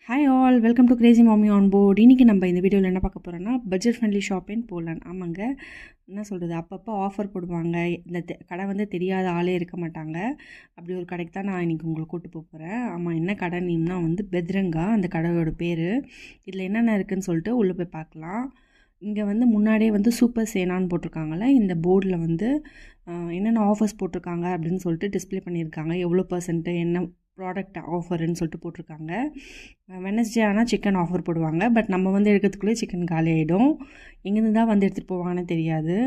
Hi all, welcome to Crazy மாமி on board. இன்றைக்கி நம்ம இந்த வீடியோவில் என்ன பார்க்க போகிறோன்னா பட்ஜெட் ஃப்ரெண்ட்லி ஷாப்பிங் போகலான். ஆமாங்க, என்ன சொல்கிறது, அப்பப்போ ஆஃபர் போடுவாங்க. இந்த கடை வந்து தெரியாத ஆளே இருக்க மாட்டாங்க. அப்படி ஒரு கடைக்கு தான் நான் இன்றைக்கி உங்களை கூப்பிட்டு போகிறேன். ஆமாம், என்ன கடை நேம்னா வந்து பெத்ரங்கா அந்த கடையோட பேர். இதில் என்னென்ன இருக்குதுன்னு சொல்லிட்டு உள்ளே போய் பார்க்கலாம். இங்கே வந்து முன்னாடியே வந்து சூப்பர் சேனான்னு போட்டிருக்காங்கல்ல, இந்த போர்டில் வந்து என்னென்ன ஆஃபர்ஸ் போட்டிருக்காங்க அப்படின்னு சொல்லிட்டு டிஸ்பிளே பண்ணியிருக்காங்க. எவ்வளோ பர்சன்ட்டு, என்ன ப்ராடக்ட் ஆஃபர்ன்னு சொல்லிட்டு போட்டிருக்காங்க. வெனஸ்டே ஆனால் சிக்கன் ஆஃபர் போடுவாங்க. பட் நம்ம வந்து எடுக்கிறதுக்குள்ளே சிக்கன் காலி ஆகிடும். எங்கேருந்து தான் வந்து எடுத்துகிட்டு போவாங்கன்னு தெரியாது.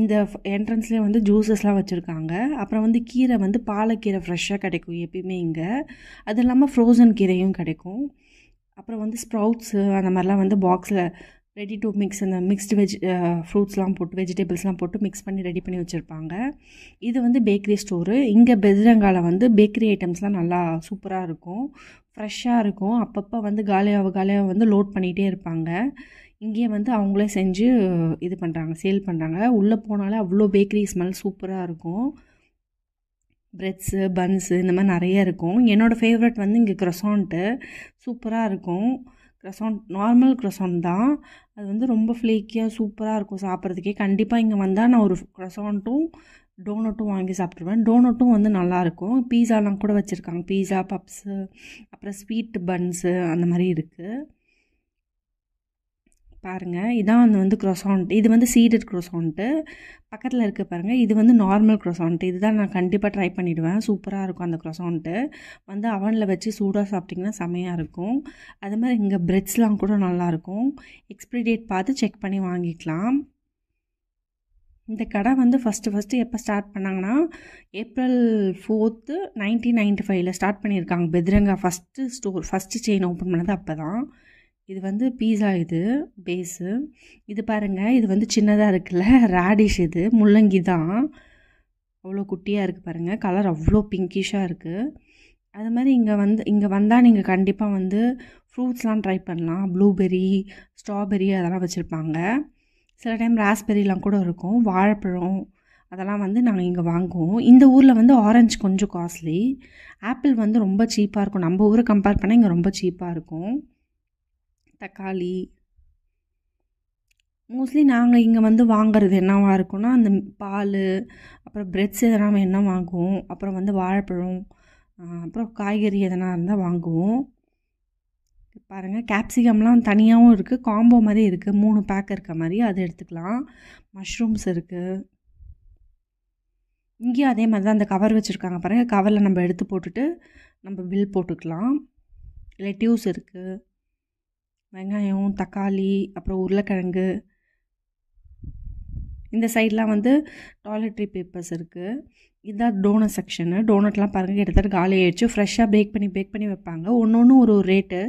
இந்த என்ட்ரன்ஸ்லேயே வந்து ஜூஸஸ்லாம் வச்சுருக்காங்க. அப்புறம் வந்து கீரை வந்து பாலக்கீரை ஃப்ரெஷ்ஷாக கிடைக்கும் எப்பயுமே இங்கே. அது இல்லாமல் ஃப்ரோசன் கீரையும் கிடைக்கும். அப்புறம் வந்து ஸ்ப்ரவுட்ஸு அந்த மாதிரிலாம் வந்து பாக்ஸில் ரெடி டு மிக்ஸ், அந்த மிக்ஸ்டு ஃப்ரூட்ஸ்லாம் போட்டு வெஜிடபிள்ஸ்லாம் போட்டு மிக்ஸ் பண்ணி ரெடி பண்ணி வச்சுருப்பாங்க. இது வந்து பேக்கரி ஸ்டோரு. இங்கே பெத்ரங்காவில் வந்து பேக்கரி ஐட்டம்ஸ்லாம் நல்லா சூப்பராக இருக்கும், ஃப்ரெஷ்ஷாக இருக்கும். அப்பப்போ வந்து காலியாக வந்து லோட் பண்ணிகிட்டே இருப்பாங்க. இங்கேயே வந்து அவங்களே செஞ்சு இது பண்ணுறாங்க, சேல் பண்ணுறாங்க. உள்ளே போனாலே அவ்வளோ பேக்கரி ஸ்மெல் சூப்பராக இருக்கும். ப்ரெட்ஸு, பன்ஸு இந்த மாதிரி நிறைய இருக்கும். என்னோடய ஃபேவரட் வந்து இங்கே க்ரொசாண்ட்டு சூப்பராக இருக்கும். க்ரொசாண்ட் நார்மல் க்ரொசாண்ட் தான், அது வந்து ரொம்ப ஃப்ளேக்கியாக சூப்பராக இருக்கும் சாப்பிட்றதுக்கே. கண்டிப்பாக இங்கே வந்தால் நான் ஒரு க்ரொசாண்ட்டும் டோனட்டும் வாங்கி சாப்பிட்ருவேன். டோனட்டும் வந்து நல்லாயிருக்கும். பீஸாலாம் கூட வச்சுருக்காங்க, பீஸா, பப்ஸு, அப்புறம் ஸ்வீட் பன்ஸு அந்த மாதிரி இருக்குது. பாருங்கள், இதான் வந்து க்ரொசாண்ட். இது வந்து சீடட் க்ரொசாண்ட்டு. பக்கத்தில் இருக்க பாருங்கள், இது வந்து நார்மல் க்ரொசாண்ட்டு. இதுதான் நான் கண்டிப்பாக ட்ரை பண்ணிவிடுவேன். சூப்பராக இருக்கும் அந்த க்ரொசாண்ட்டு. வந்து அவனில் வச்சு சூடாக சாப்பிட்டிங்கன்னா செமையாக இருக்கும். அது மாதிரி இங்கே ப்ரெட்ஸ்லாம் கூட நல்லாயிருக்கும். எக்ஸ்பிரி டேட் பார்த்து செக் பண்ணி வாங்கிக்கலாம். இந்த கடை வந்து ஃபஸ்ட்டு எப்போ ஸ்டார்ட் பண்ணாங்கன்னா April 4, 1995 ஸ்டார்ட் பண்ணியிருக்காங்க. பெத்ரங்கா ஃபஸ்ட்டு செயின் ஓப்பன் பண்ணது அப்போ தான். இது வந்து பீஸா, இது பேஸு. இது பாருங்கள், இது வந்து சின்னதாக இருக்குல்ல, ரேடிஷ், இது முள்ளங்கி தான். அவ்வளோ குட்டியாக இருக்குது பாருங்கள். கலர் அவ்வளோ பிங்கிஷாக இருக்குது. அது மாதிரி இங்கே வந்தால் நீங்கள் கண்டிப்பாக வந்து ஃப்ரூட்ஸ்லாம் ட்ரை பண்ணலாம். ப்ளூபெர்ரி, ஸ்ட்ராபெர்ரி அதெல்லாம் வச்சுருப்பாங்க. சில டைம் ராஸ்பெரிலாம் கூட இருக்கும். வாழைப்பழம் அதெல்லாம் வந்து நாங்கள் இங்கே வாங்குவோம். இந்த ஊரில் வந்து ஆரஞ்சு கொஞ்சம் காஸ்ட்லி. ஆப்பிள் வந்து ரொம்ப சீப்பாக இருக்கும். நம்ம ஊரை கம்பேர் பண்ணால் இங்கே ரொம்ப சீப்பாக இருக்கும். தக்காளி மோஸ்ட்லி நாங்கள் இங்கே வந்து வாங்குறது என்னவாக இருக்குன்னா, அந்த பால், அப்புறம் ப்ரெட்ஸ் எதனா வேணா வாங்குவோம். அப்புறம் வந்து வாழைப்பழம், அப்புறம் காய்கறி எதனா இருந்தால் வாங்குவோம். பாருங்கள், கேப்சிகம்லாம் தனியாகவும் இருக்குது, காம்போ மாதிரி இருக்குது. 3 பேக் இருக்க மாதிரி அது எடுத்துக்கலாம். மஷ்ரூம்ஸ் இருக்குது. இங்கேயும் அதே மாதிரி தான் அந்த கவர் வச்சுருக்காங்க பாருங்கள். கவரில் நம்ம எடுத்து போட்டுட்டு நம்ம பில் போட்டுக்கலாம். லெட்யூஸ் இருக்குது, வெங்காயம், தக்காளி, அப்புறம் உருளைக்கிழங்கு. இந்த சைட்லாம் வந்து டாய்லெட்ரி பேப்பர்ஸ் இருக்குது. இதுதான் டோனட் செக்ஷனு. டோனட்லாம் பாருங்கள், கிட்டத்தட்ட காலி ஆகிடுச்சு. ஃப்ரெஷ்ஷாக பேக் பண்ணி வைப்பாங்க. ஒன்று ஒரு ரேட்டு.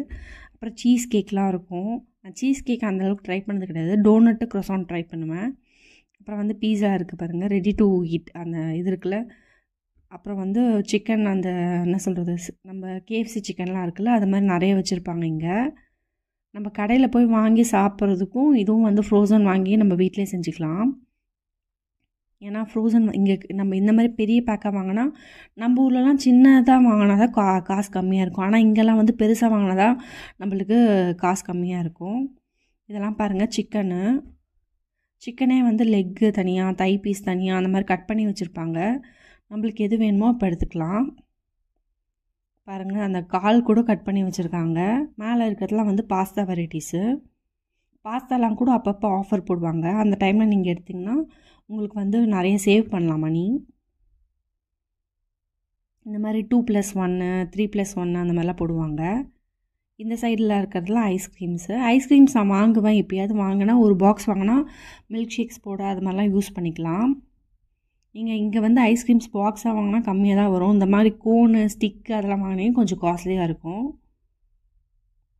அப்புறம் சீஸ் கேக்லாம் இருக்கும். நான் சீஸ் கேக் அந்தளவுக்கு ட்ரை பண்ணது கிடையாது. டோனட்டு, க்ரொசாண்ட் ட்ரை பண்ணுவேன். அப்புறம் வந்து பீஸா இருக்குது பாருங்கள், ரெடி டு ஈட் அந்த இது இருக்குல்ல. அப்புறம் வந்து சிக்கன், அந்த என்ன சொல்கிறது, நம்ம KFC சிக்கன்லாம் இருக்குல்ல, அது மாதிரி நிறைய வச்சுருப்பாங்க இங்கே. நம்ம கடையில் போய் வாங்கி சாப்பிட்றதுக்கும் இதுவும் வந்து ஃப்ரோசன் வாங்கி நம்ம வீட்டிலே செஞ்சுக்கலாம். ஏன்னா ஃப்ரோசன் இங்கே நம்ம இந்த மாதிரி பெரிய பேக்காக வாங்கினா, நம்ம ஊர்லலாம் சின்னதாக வாங்கினா தான் காசு கம்மியாக இருக்கும். ஆனால் இங்கெல்லாம் வந்து பெருசாக வாங்கினா தான் நம்மளுக்கு காசு கம்மியாக இருக்கும். இதெல்லாம் பாருங்கள், சிக்கனே வந்து லெக்கு தனியாக, தை பீஸ் தனியாக அந்த மாதிரி கட் பண்ணி வச்சுருப்பாங்க. நம்மளுக்கு எது வேணுமோ அப்போ எடுத்துக்கலாம். பாருங்கள், அந்த கால் கூட கட் பண்ணி வச்சுருக்காங்க. மேலே இருக்கிறதுலாம் வந்து பாஸ்தா வெரைட்டிஸு. பாஸ்தாலாம் கூட அப்பப்போ ஆஃபர் போடுவாங்க. அந்த டைமில் நீங்கள் எடுத்திங்கன்னா உங்களுக்கு வந்து நிறைய சேவ் பண்ணலாம் மணி. இந்த மாதிரி 2+1, 3+1 அந்த மாதிரிலாம் போடுவாங்க. இந்த சைடில் இருக்கிறதுலாம் ஐஸ்கிரீம்ஸ் நான் வாங்குவேன். எப்பயாவது வாங்கினா ஒரு பாக்ஸ் வாங்கினா மில்க் ஷேக்ஸ் போட அது மாதிரிலாம் யூஸ் பண்ணிக்கலாம். நீங்கள் இங்கே வந்து ஐஸ்கிரீம்ஸ் பாக்ஸாக வாங்கினா கம்மியாக தான் வரும். இந்த மாதிரி கோனு, ஸ்டிக்கு அதெல்லாம் வாங்கினீங்க கொஞ்சம் காஸ்ட்லியாக இருக்கும்.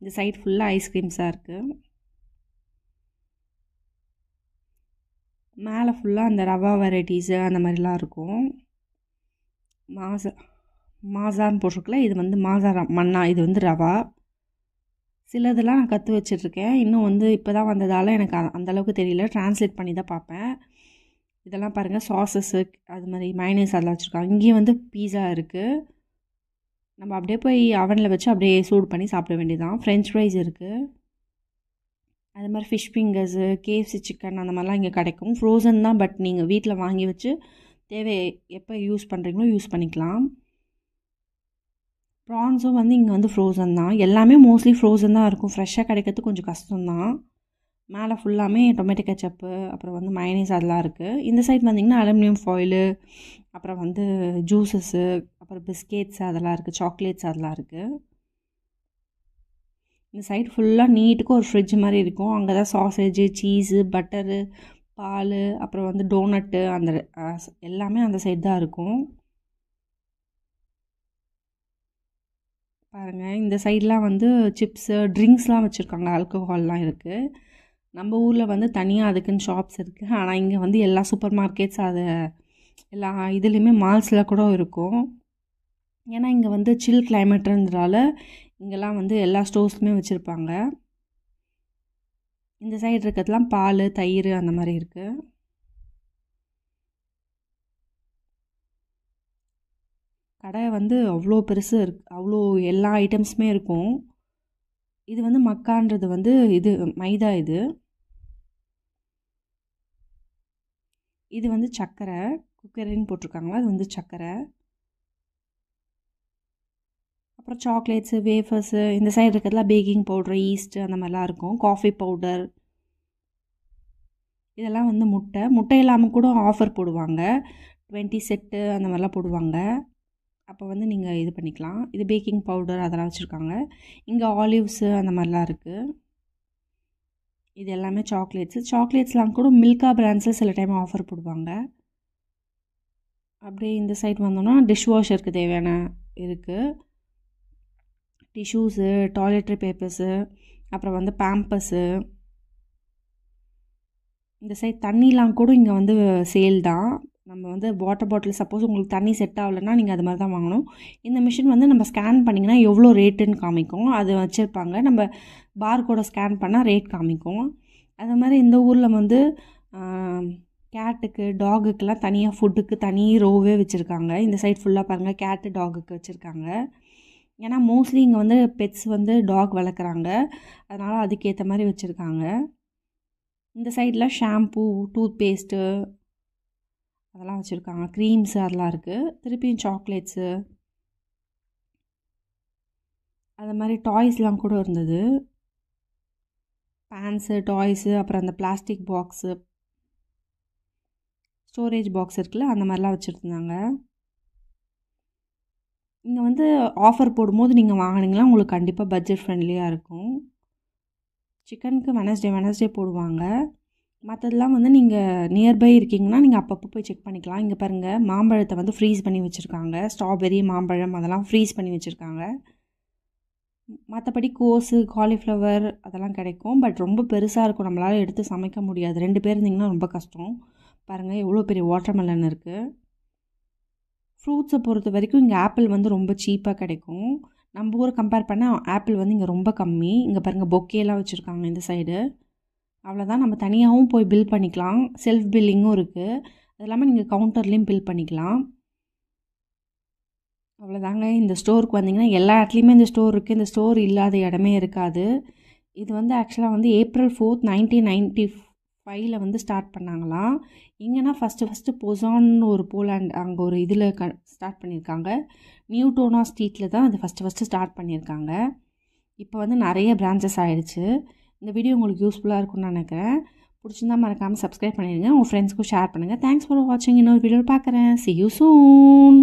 இந்த சைட் ஃபுல்லாக ஐஸ்கிரீம்ஸாக இருக்குது. மேலே ஃபுல்லாக அந்த ரவா வெரைட்டிஸு அந்த மாதிரிலாம் இருக்கும். மாசான்னு போட்டிருக்குல, இது வந்து மாசா மண்ணா, இது வந்து ரவா. சிலதெல்லாம் நான் கற்று வச்சிட்ருக்கேன். இன்னும் வந்து இப்போ தான் வந்ததால் எனக்கு அந்தளவுக்கு தெரியல, ட்ரான்ஸ்லேட் பண்ணி தான் பார்ப்பேன். இதெல்லாம் பாருங்கள், சாஸஸ்ஸு அது மாதிரி மைனஸ் அதெல்லாம் வச்சுருக்காங்க. இங்கேயும் வந்து பீஸா இருக்குது. நம்ம அப்படியே போய் அவனில் வச்சு அப்படியே சூடு பண்ணி சாப்பிட வேண்டியதான். ஃப்ரெஞ்ச் ஃப்ரைஸ் இருக்குது. அது மாதிரி ஃபிஷ் ஃபிங்கர்ஸு, KFC சிக்கன் அந்த மாதிரிலாம் இங்கே கிடைக்கும். ஃப்ரோசன் தான், பட் நீங்கள் வீட்டில் வாங்கி வச்சு தேவை எப்போ யூஸ் பண்ணுறீங்களோ யூஸ் பண்ணிக்கலாம். ப்ரான்ஸும் வந்து இங்கே வந்து ஃப்ரோசன் தான். எல்லாமே மோஸ்ட்லி ஃப்ரோசன் தான் இருக்கும். ஃப்ரெஷ்ஷாக கிடைக்கிறது கொஞ்சம் கஷ்டம்தான். மேலே ஃபுல்லாமே டொமேட்டோ கெச்சப்பு, அப்புறம் வந்து மயனீஸ் அதெல்லாம் இருக்குது. இந்த சைட் வந்திங்கன்னா அலுமினியம் ஃபாயிலு, அப்புறம் வந்து ஜூஸஸ்ஸு, அப்புறம் பிஸ்கெட்ஸ் அதெல்லாம் இருக்குது, சாக்லேட்ஸ் அதெல்லாம் இருக்குது. இந்த சைடு ஃபுல்லாக நீட்டுக்கு ஒரு ஃப்ரிட்ஜ் மாதிரி இருக்கும். அங்கே தான் சாசேஜு, சீஸு, பட்டரு, பால், அப்புறம் வந்து டோனட்டு அந்த எல்லாமே அந்த சைடு தான் இருக்கும். பாருங்கள், இந்த சைட்லாம் வந்து சிப்ஸு, ட்ரிங்க்ஸ்லாம் வச்சுருக்காங்க, ஆல்கஹால்லாம் இருக்குது. நம்ம ஊரில் வந்து தனியாக அதுக்குன்னு ஷாப்ஸ் இருக்குது. ஆனால் இங்கே வந்து எல்லா சூப்பர் மார்க்கெட்ஸ் அது எல்லா இதுலேயுமே மால்ஸில் கூட இருக்கும். ஏன்னா இங்கே வந்து சில் கிளைமேட்டுன்றதால இங்கெல்லாம் வந்து எல்லா ஸ்டோர்ஸுமே வச்சுருப்பாங்க. இந்த சைடு இருக்கிறதுலாம் பால், தயிர் அந்த மாதிரி இருக்குது. கடை வந்து அவ்வளோ பெருசு இருக்குது, அவ்வளோ எல்லா ஐட்டம்ஸுமே இருக்கும். இது வந்து மக்கான்றது வந்து இது மைதா. இது வந்து சர்க்கரை, குக்கரின்னு போட்டிருக்காங்களா, அது வந்து சர்க்கரை. அப்புறம் சாக்லேட்ஸு, வேஃபர்ஸு, இந்த சைடு இருக்கிறதுலாம் பேக்கிங் பவுடர், ஈஸ்ட்டு அந்த மாதிரிலாம் இருக்கும். காஃபி பவுடர், இதெல்லாம் வந்து முட்டை இல்லாமல் கூட ஆஃபர் போடுவாங்க. 20 செட்டு அந்த மாதிரிலாம் போடுவாங்க. அப்போ வந்து நீங்கள் இது பண்ணிக்கலாம். இது பேக்கிங் பவுடர் அதெல்லாம் வச்சுருக்காங்க. இங்கே ஆலிவ்ஸு அந்த மாதிரிலாம் இருக்குது. இது எல்லாமே சாக்லேட்ஸ்லாம் கூட மில்கா பிராண்ட்ஸில் சில டைம் ஆஃபர் போடுவாங்க. அப்படியே இந்த சைடு வந்தோம்னா டிஷ் வாஷருக்கு தேவையான இருக்குது. டிஷ்யூஸு, டாய்லெட்ரி பேப்பர்ஸு, அப்புறம் வந்து பேம்பர்ஸு. இந்த சைடு தண்ணிலாம் கூட இங்கே வந்து சேல் தான். நம்ம வந்து வாட்டர் பாட்டில் சப்போஸ் உங்களுக்கு தண்ணி செட் ஆகலைன்னா நீங்கள் அது மாதிரி தான் வாங்கணும். இந்த மிஷின் வந்து நம்ம ஸ்கேன் பண்ணிங்கன்னா எவ்வளோ ரேட்டுன்னு காமிக்கும், அது வச்சுருப்பாங்க. நம்ம பார்கோடை ஸ்கேன் பண்ணால் ரேட் காமிக்கும். அது மாதிரி இந்த ஊரில் வந்து கேட்டுக்கு, டாகுக்கெலாம் தனியாக ஃபுட்டுக்கு தனி ரோவே வச்சுருக்காங்க. இந்த சைட் ஃபுல்லாக பாருங்கள், கேட்டு, டாகுக்கு வச்சுருக்காங்க. ஏன்னா மோஸ்ட்லி இங்கே வந்து பெட்ஸ் வந்து டாக் வளர்க்குறாங்க, அதனால் அதுக்கேற்ற மாதிரி வச்சுருக்காங்க. இந்த சைடில் ஷாம்பூ, டூத் பேஸ்ட்டு அதெல்லாம் வச்சுருக்காங்க. க்ரீம்ஸு அதெல்லாம் இருக்குது. திருப்பியும் சாக்லேட்ஸு, அது மாதிரி டாய்ஸ்லாம் கூட இருந்தது. பேன்ஸு, டாய்ஸு, அப்புறம் அந்த பிளாஸ்டிக் பாக்ஸு, ஸ்டோரேஜ் பாக்ஸ் இருக்குல்ல, அந்த மாதிரிலாம் வச்சுருந்தாங்க. இங்கே வந்து ஆஃபர் போடும்போது நீங்கள் வாங்கினீங்கன்னா உங்களுக்கு கண்டிப்பாக பட்ஜெட் ஃப்ரெண்ட்லியாக இருக்கும். சிக்கனுக்கு வெனஸ்டே போடுவாங்க. மற்றதெல்லாம் வந்து நீங்கள் நியர்பை இருக்கீங்கன்னா நீங்கள் அப்பப்போ போய் செக் பண்ணிக்கலாம். இங்கே பாருங்கள், மாம்பழத்தை வந்து ஃப்ரீஸ் பண்ணி வச்சுருக்காங்க. ஸ்ட்ராபெரி, மாம்பழம் அதெல்லாம் ஃப்ரீஸ் பண்ணி வச்சுருக்காங்க. மற்றபடி கோஸு, காலிஃப்ளவர் அதெல்லாம் கிடைக்கும். பட் ரொம்ப பெருசாக இருக்கும், நம்மளால் எடுத்து சமைக்க முடியாது. 2 பேர் இருந்திங்கன்னா ரொம்ப கஷ்டம். பாருங்கள் எவ்வளோ பெரிய வாட்டர்மெலன் இருக்குது. ஃப்ரூட்ஸை பொறுத்த வரைக்கும் இங்கே ஆப்பிள் வந்து ரொம்ப சீப்பாக கிடைக்கும். நம்ம ஊரை கம்பேர் பண்ணால் ஆப்பிள் வந்து இங்கே ரொம்ப கம்மி. இங்கே பாருங்கள், பொக்கேலாம் வச்சுருக்காங்க இந்த சைடு. அவ்வளோதான், நம்ம தனியாகவும் போய் பில் பண்ணிக்கலாம். செல்ஃப் பில்லிங்கும் இருக்குது. அது இல்லாமல் நீங்கள் கவுண்டர்லேயும் பில் பண்ணிக்கலாம். அவ்வளோதாங்க. இந்த ஸ்டோருக்கு வந்தீங்கன்னா எல்லா இடத்துலையுமே இந்த ஸ்டோர் இருக்குது. இந்த ஸ்டோர் இல்லாத இடமே இருக்காது. இது வந்து ஆக்சுவலாக வந்து April 4, 1995 வந்து ஸ்டார்ட் பண்ணாங்களாம். எங்கன்னா ஃபஸ்ட்டு பொசான்னு ஒரு போலாண்ட் அங்கே ஒரு இதில் ஸ்டார்ட் பண்ணியிருக்காங்க. நியூட்டோனா ஸ்ட்ரீட்டில் தான் அது ஃபஸ்ட்டு ஸ்டார்ட் பண்ணியிருக்காங்க. இப்போ வந்து நிறைய பிரான்ச்சஸ் ஆகிடுச்சு. இந்த வீடியோ உங்களுக்கு யூஸ்ஃபுல்லாக இருக்கும்னு நினைக்கிறேன். பிடிச்சிருந்தா மறக்காமல் சப்ஸ்கிரைப் பண்ணிடுங்க. உங்கள் ஃப்ரெண்ட்ஸ்க்கும் ஷேர் பண்ணுங்கள். தேங்க்ஸ் ஃபார் வாட்சிங். இன்னொரு வீடியோ பார்க்குறேன். See you soon.